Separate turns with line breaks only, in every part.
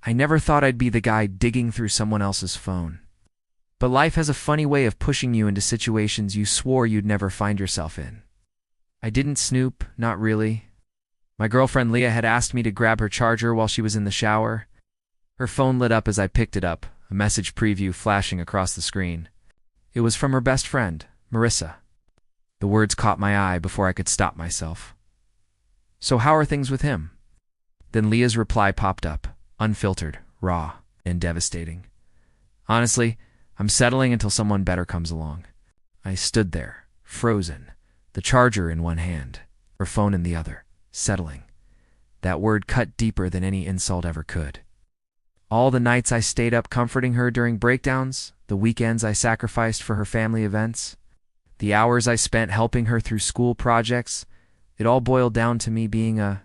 I never thought I'd be the guy digging through someone else's phone. But life has a funny way of pushing you into situations you swore you'd never find yourself in. I didn't snoop, not really. My girlfriend Leah had asked me to grab her charger while she was in the shower. Her phone lit up as I picked it up, a message preview flashing across the screen. It was from her best friend, Marissa. The words caught my eye before I could stop myself. "So how are things with him?" Then Leah's reply popped up, unfiltered, raw, and devastating. "Honestly, I'm settling until someone better comes along." I stood there, frozen, the charger in one hand, her phone in the other, settling. That word cut deeper than any insult ever could. All the nights I stayed up comforting her during breakdowns, the weekends I sacrificed for her family events, the hours I spent helping her through school projects, it all boiled down to me being a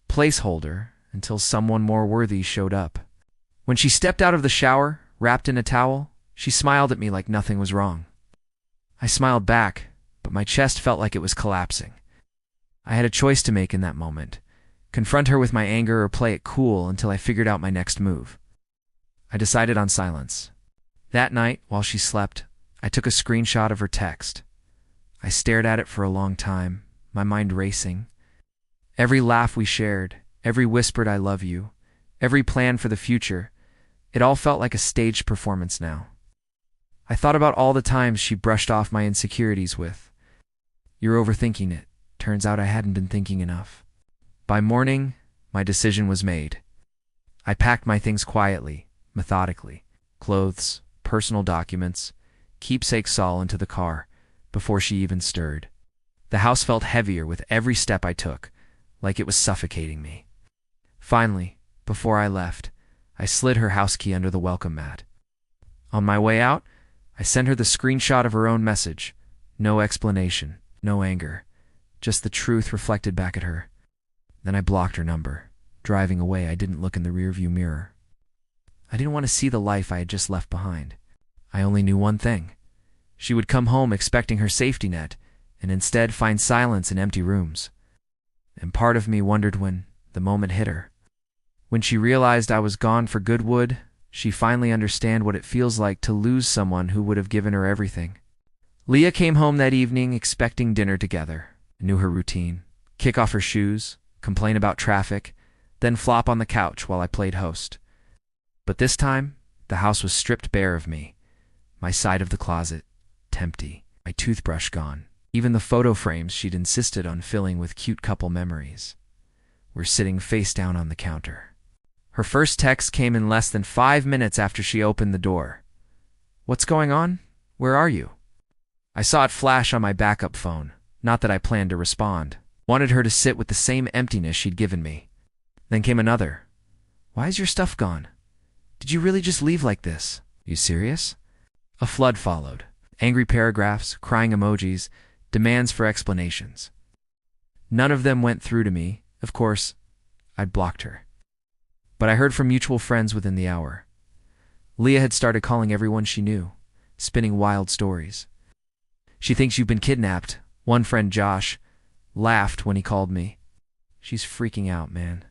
placeholder until someone more worthy showed up. When she stepped out of the shower, wrapped in a towel, she smiled at me like nothing was wrong. I smiled back, but my chest felt like it was collapsing. I had a choice to make in that moment: confront her with my anger or play it cool until I figured out my next move. I decided on silence. That night, while she slept, I took a screenshot of her text. I stared at it for a long time, my mind racing. Every laugh we shared, every whispered "I love you," every plan for the future, it all felt like a staged performance now. I thought about all the times she brushed off my insecurities with, "You're overthinking it. Turns out I hadn't been thinking enough." By morning, my decision was made. I packed my things quietly, methodically, clothes, personal documents, keepsakes all into the car, before she even stirred. The house felt heavier with every step I took, like it was suffocating me. Finally, before I left, I slid her house key under the welcome mat. On my way out, I sent her the screenshot of her own message. No explanation, no anger, just the truth reflected back at her. Then I blocked her number. Driving away, I didn't look in the rearview mirror. I didn't want to see the life I had just left behind. I only knew one thing. She would come home expecting her safety net, and instead find silence in empty rooms. And part of me wondered when the moment hit her. When she realized I was gone for good, would she finally understand what it feels like to lose someone who would have given her everything? Leah came home that evening expecting dinner together. I knew her routine: kick off her shoes, complain about traffic, then flop on the couch while I played host. But this time, the house was stripped bare of me. My side of the closet, empty, my toothbrush gone. Even the photo frames she'd insisted on filling with cute couple memories were sitting face down on the counter. Her first text came in less than 5 minutes after she opened the door. "What's going on? Where are you?" I saw it flash on my backup phone. Not that I planned to respond. Wanted her to sit with the same emptiness she'd given me. Then came another. "Why is your stuff gone? Did you really just leave like this? You serious?" A flood followed. Angry paragraphs, crying emojis, demands for explanations. None of them went through to me. Of course, I'd blocked her. But I heard from mutual friends within the hour. Leah had started calling everyone she knew, spinning wild stories. "She thinks you've been kidnapped." One friend, Josh, laughed when he called me. "She's freaking out, man."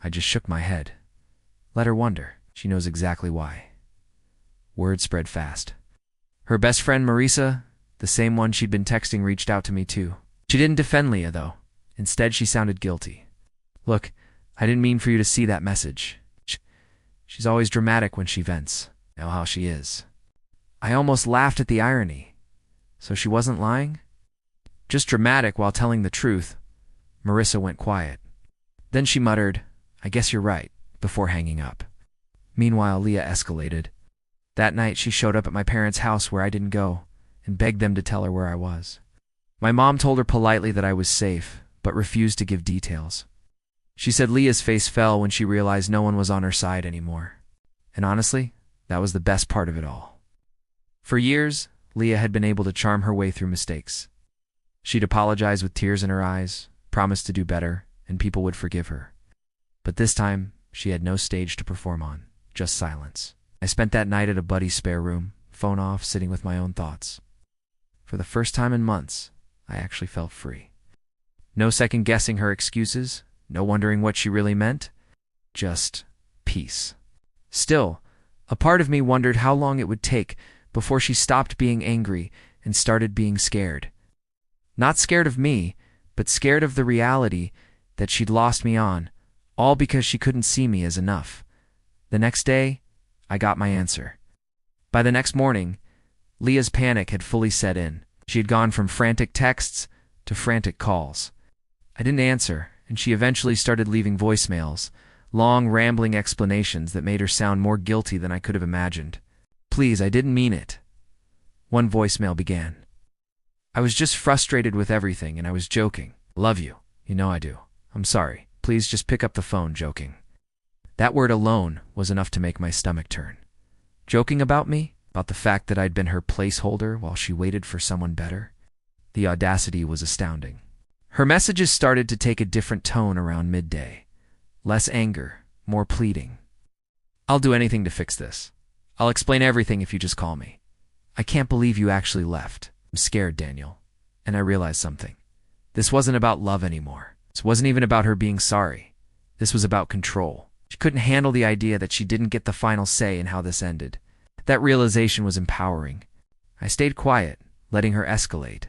I just shook my head. Let her wonder. She knows exactly why. Word spread fast. Her best friend, Marissa, the same one she'd been texting, reached out to me too. She didn't defend Leah, though. Instead, she sounded guilty. "Look, I didn't mean for you to see that message. She's always dramatic when she vents. Know how she is." I almost laughed at the irony. So she wasn't lying? Just dramatic while telling the truth. Marissa went quiet. Then she muttered, "I guess you're right," before hanging up. Meanwhile, Leah escalated. That night, she showed up at my parents' house where I didn't go and begged them to tell her where I was. My mom told her politely that I was safe, but refused to give details. She said Leah's face fell when she realized no one was on her side anymore. And honestly, that was the best part of it all. For years, Leah had been able to charm her way through mistakes. She'd apologize with tears in her eyes, promise to do better, and people would forgive her. But this time, she had no stage to perform on, just silence. I spent that night at a buddy's spare room, phone off, sitting with my own thoughts. For the first time in months, I actually felt free. No second-guessing her excuses, no wondering what she really meant. Just peace. Still, a part of me wondered how long it would take before she stopped being angry and started being scared. Not scared of me, but scared of the reality that she'd lost me on, all because she couldn't see me as enough. The next day, I got my answer. By the next morning, Leah's panic had fully set in. She had gone from frantic texts to frantic calls. I didn't answer, and she eventually started leaving voicemails, long, rambling explanations that made her sound more guilty than I could have imagined. "Please, I didn't mean it," one voicemail began. "I was just frustrated with everything, and I was joking. Love you. You know I do. I'm sorry. Please just pick up the phone," joking. That word alone was enough to make my stomach turn. Joking about me? About the fact that I'd been her placeholder while she waited for someone better? The audacity was astounding. Her messages started to take a different tone around midday. Less anger, more pleading. "I'll do anything to fix this. I'll explain everything if you just call me. I can't believe you actually left. I'm scared, Daniel." And I realized something. This wasn't about love anymore. This wasn't even about her being sorry. This was about control. She couldn't handle the idea that she didn't get the final say in how this ended. That realization was empowering. I stayed quiet, letting her escalate.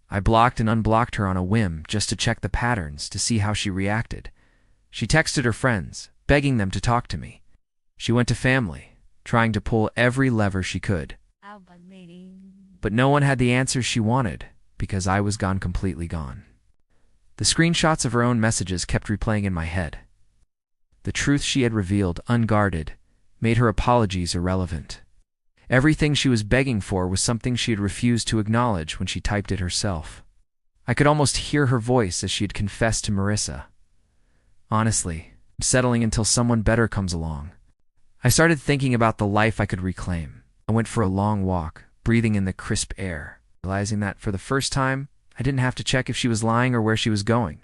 I blocked and unblocked her on a whim just to check the patterns, to see how she reacted. She texted her friends, begging them to talk to me. She went to family, trying to pull every lever she could. But no one had the answers she wanted, because I was gone, completely gone. The screenshots of her own messages kept replaying in my head. The truth she had revealed, unguarded, made her apologies irrelevant. Everything she was begging for was something she had refused to acknowledge when she typed it herself. I could almost hear her voice as she had confessed to Marissa. "Honestly, I'm settling until someone better comes along." I started thinking about the life I could reclaim. I went for a long walk, breathing in the crisp air, realizing that for the first time, I didn't have to check if she was lying or where she was going.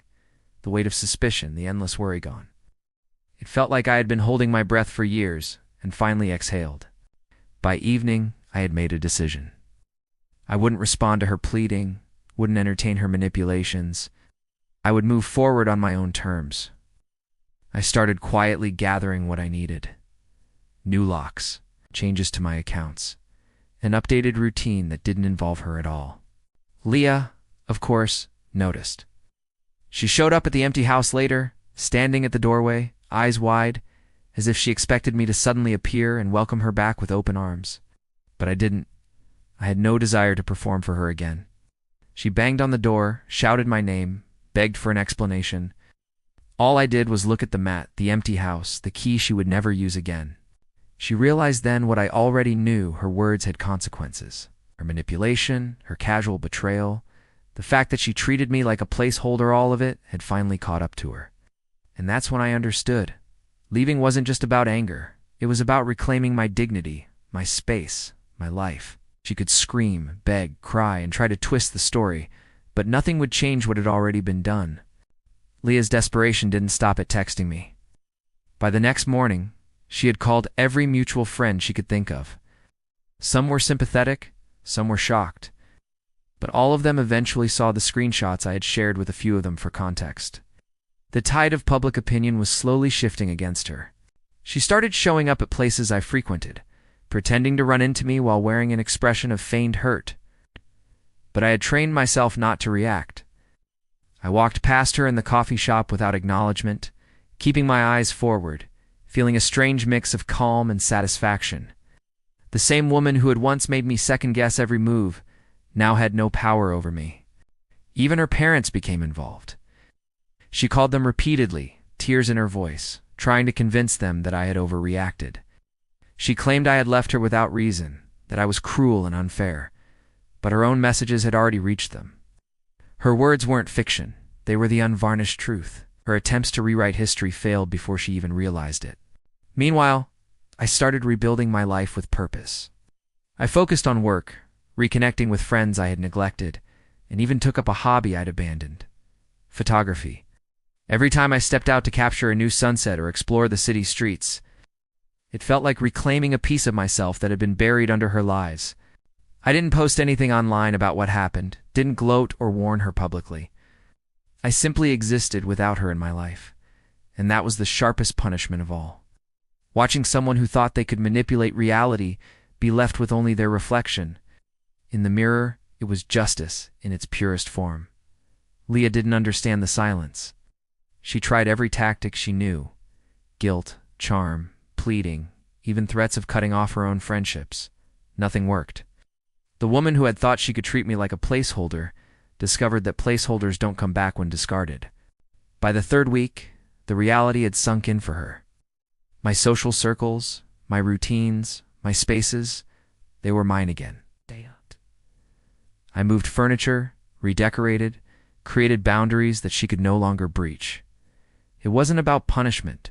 The weight of suspicion, the endless worry gone. It felt like I had been holding my breath for years and finally exhaled. By evening, I had made a decision. I wouldn't respond to her pleading, wouldn't entertain her manipulations. I would move forward on my own terms. I started quietly gathering what I needed. New locks, changes to my accounts, an updated routine that didn't involve her at all. Leah, of course, noticed. She showed up at the empty house later, standing at the doorway, eyes wide, as if she expected me to suddenly appear and welcome her back with open arms. But I didn't. I had no desire to perform for her again. She banged on the door, shouted my name, begged for an explanation. All I did was look at the mat, the empty house, the key she would never use again. She realized then what I already knew: her words had consequences. Her manipulation, her casual betrayal, the fact that she treated me like a placeholder, all of it had finally caught up to her. And that's when I understood. Leaving wasn't just about anger. It was about reclaiming my dignity, my space, my life. She could scream, beg, cry, and try to twist the story, but nothing would change what had already been done. Leah's desperation didn't stop at texting me. By the next morning, she had called every mutual friend she could think of. Some were sympathetic, some were shocked, but all of them eventually saw the screenshots I had shared with a few of them for context. The tide of public opinion was slowly shifting against her. She started showing up at places I frequented, pretending to run into me while wearing an expression of feigned hurt. But I had trained myself not to react. I walked past her in the coffee shop without acknowledgement, keeping my eyes forward, feeling a strange mix of calm and satisfaction. The same woman who had once made me second-guess every move now had no power over me. Even her parents became involved. She called them repeatedly, tears in her voice, trying to convince them that I had overreacted. She claimed I had left her without reason, that I was cruel and unfair, but her own messages had already reached them. Her words weren't fiction, they were the unvarnished truth. Her attempts to rewrite history failed before she even realized it. Meanwhile, I started rebuilding my life with purpose. I focused on work, reconnecting with friends I had neglected, and even took up a hobby I'd abandoned: photography. Every time I stepped out to capture a new sunset or explore the city streets, it felt like reclaiming a piece of myself that had been buried under her lies. I didn't post anything online about what happened, didn't gloat or warn her publicly. I simply existed without her in my life, and that was the sharpest punishment of all. watching someone who thought they could manipulate reality be left with only their reflection. In the mirror, it was justice in its purest form. Leah didn't understand the silence. She tried every tactic she knew: guilt, charm, pleading, even threats of cutting off her own friendships. Nothing worked. The woman who had thought she could treat me like a placeholder discovered that placeholders don't come back when discarded. By the third week, the reality had sunk in for her. My social circles, my routines, my spaces, they were mine again. I moved furniture, redecorated, created boundaries that she could no longer breach. It wasn't about punishment.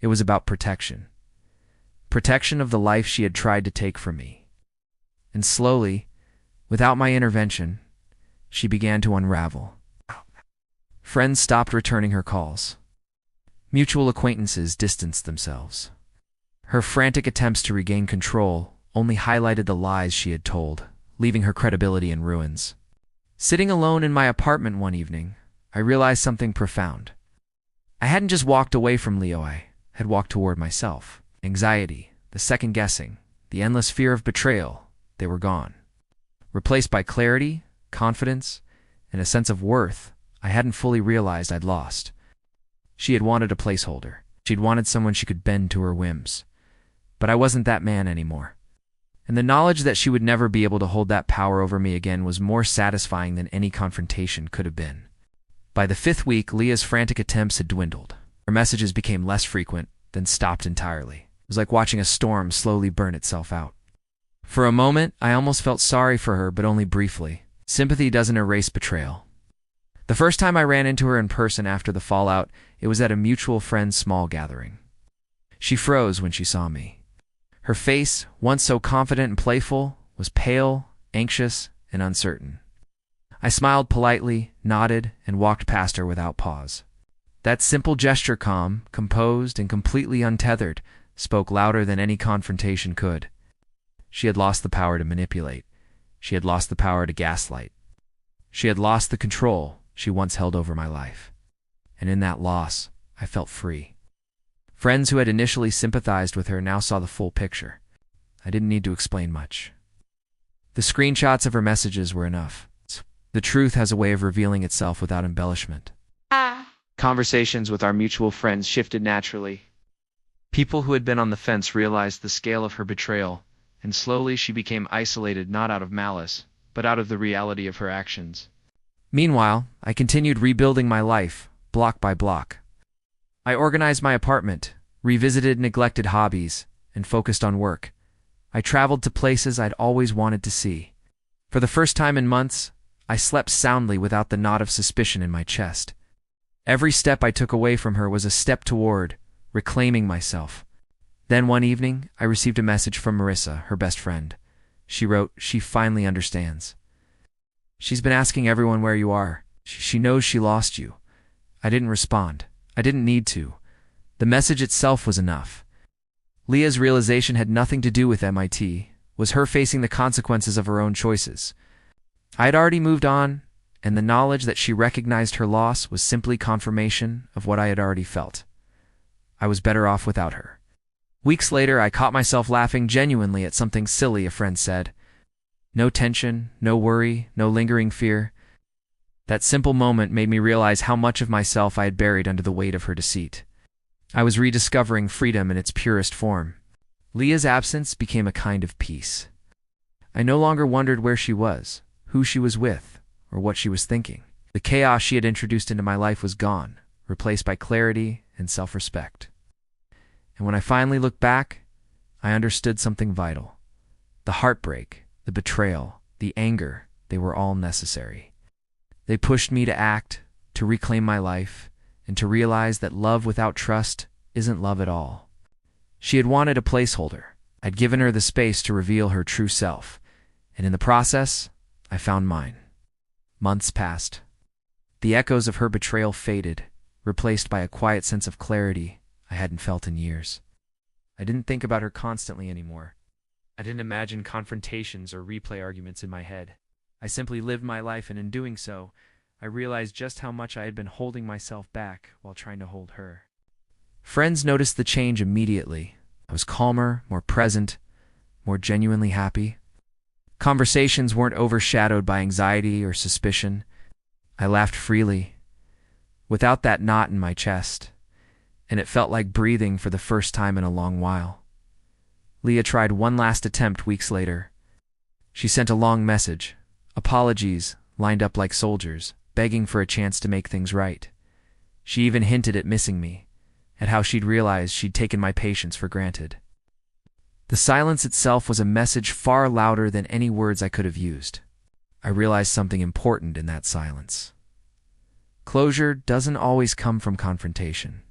It was about protection. Protection of the life she had tried to take from me. And slowly, without my intervention, she began to unravel. Friends stopped returning her calls. Mutual acquaintances distanced themselves. Her frantic attempts to regain control only highlighted the lies she had told, leaving her credibility in ruins. Sitting alone in my apartment one evening, I realized something profound. I hadn't just walked away from Leo, I had walked toward myself. Anxiety, the second-guessing, the endless fear of betrayal, they were gone. Replaced by clarity, confidence, and a sense of worth I hadn't fully realized I'd lost. She had wanted a placeholder. She'd wanted someone she could bend to her whims. But I wasn't that man anymore. And the knowledge that she would never be able to hold that power over me again was more satisfying than any confrontation could have been. By the 5th week, Leah's frantic attempts had dwindled. Her messages became less frequent, then stopped entirely. It was like watching a storm slowly burn itself out. For a moment, I almost felt sorry for her, but only briefly. Sympathy doesn't erase betrayal. The first time I ran into her in person after the fallout, it was at a mutual friend's small gathering. She froze when she saw me. Her face, once so confident and playful, was pale, anxious, and uncertain. I smiled politely, nodded, and walked past her without pause. That simple gesture, calm, composed, and completely untethered, spoke louder than any confrontation could. She had lost the power to manipulate. She had lost the power to gaslight. She had lost the control she once held over my life. And in that loss, I felt free. Friends who had initially sympathized with her now saw the full picture. I didn't need to explain much. The screenshots of her messages were enough. The truth has a way of revealing itself without embellishment. Conversations with our mutual friends shifted naturally. People who had been on the fence realized the scale of her betrayal, and slowly she became isolated not out of malice, but out of the reality of her actions. Meanwhile, I continued rebuilding my life, block by block. I organized my apartment, revisited neglected hobbies, and focused on work. I traveled to places I'd always wanted to see. For the first time in months, I slept soundly without the knot of suspicion in my chest. Every step I took away from her was a step toward reclaiming myself. Then one evening, I received a message from Marissa, her best friend. She wrote, "She finally understands. She's been asking everyone where you are. She knows she lost you." I didn't respond. I didn't need to. The message itself was enough. Leah's realization had nothing to do with MIT, was her facing the consequences of her own choices. I had already moved on, and the knowledge that she recognized her loss was simply confirmation of what I had already felt. I was better off without her. Weeks later, I caught myself laughing genuinely at something silly a friend said. No tension, no worry, no lingering fear. That simple moment made me realize how much of myself I had buried under the weight of her deceit. I was rediscovering freedom in its purest form. Leah's absence became a kind of peace. I no longer wondered where she was, who she was with, or what she was thinking. The chaos she had introduced into my life was gone, replaced by clarity and self-respect. And when I finally looked back, I understood something vital. The heartbreak, the betrayal, the anger, they were all necessary. They pushed me to act, to reclaim my life, and to realize that love without trust isn't love at all. She had wanted a placeholder. I'd given her the space to reveal her true self, and in the process, I found mine. Months passed. The echoes of her betrayal faded, replaced by a quiet sense of clarity I hadn't felt in years. I didn't think about her constantly anymore. I didn't imagine confrontations or replay arguments in my head. I simply lived my life, and in doing so, I realized just how much I had been holding myself back while trying to hold her. Friends noticed the change immediately. I was calmer, more present, more genuinely happy. Conversations weren't overshadowed by anxiety or suspicion. I laughed freely, without that knot in my chest, and it felt like breathing for the first time in a long while. Leah tried one last attempt weeks later. She sent a long message, apologies lined up like soldiers, begging for a chance to make things right. She even hinted at missing me, at how she'd realized she'd taken my patience for granted. The silence itself was a message far louder than any words I could have used. I realized something important in that silence. Closure doesn't always come from confrontation.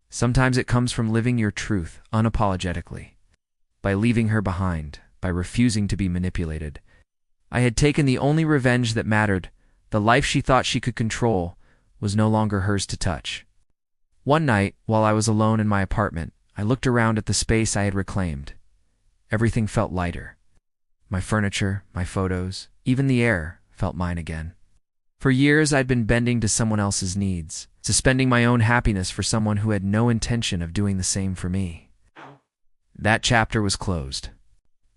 Sometimes it comes from living your truth unapologetically. By leaving her behind, by refusing to be manipulated. I had taken the only revenge that mattered. The life she thought she could control was no longer hers to touch. One night, while I was alone in my apartment, I looked around at the space I had reclaimed. Everything felt lighter. My furniture, my photos, even the air felt mine again. For years I'd been bending to someone else's needs, suspending my own happiness for someone who had no intention of doing the same for me. That chapter was closed.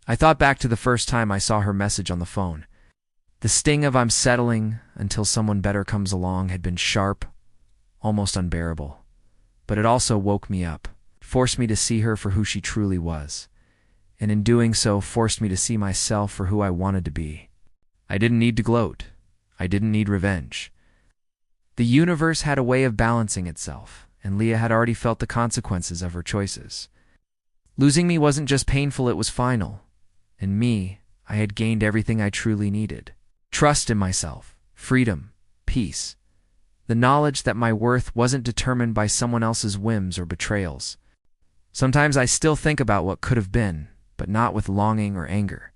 I thought back to the first time I saw her message on the phone. The sting of "I'm settling until someone better comes along" had been sharp, almost unbearable. But it also woke me up, forced me to see her for who she truly was, and in doing so forced me to see myself for who I wanted to be. I didn't need to gloat. I didn't need revenge. The universe had a way of balancing itself, and Leah had already felt the consequences of her choices. Losing me wasn't just painful, it was final. In me, I had gained everything I truly needed. Trust in myself, freedom, peace. The knowledge that my worth wasn't determined by someone else's whims or betrayals. Sometimes I still think about what could have been, but not with longing or anger.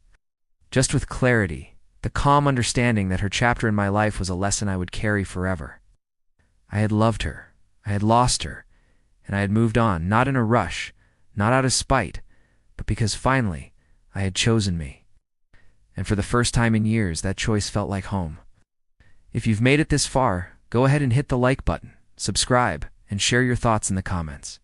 Just with clarity, the calm understanding that her chapter in my life was a lesson I would carry forever. I had loved her, I had lost her, and I had moved on, not in a rush, not out of spite, but because finally I had chosen me. And for the first time in years, that choice felt like home. If you've made it this far, go ahead and hit the like button, subscribe, and share your thoughts in the comments.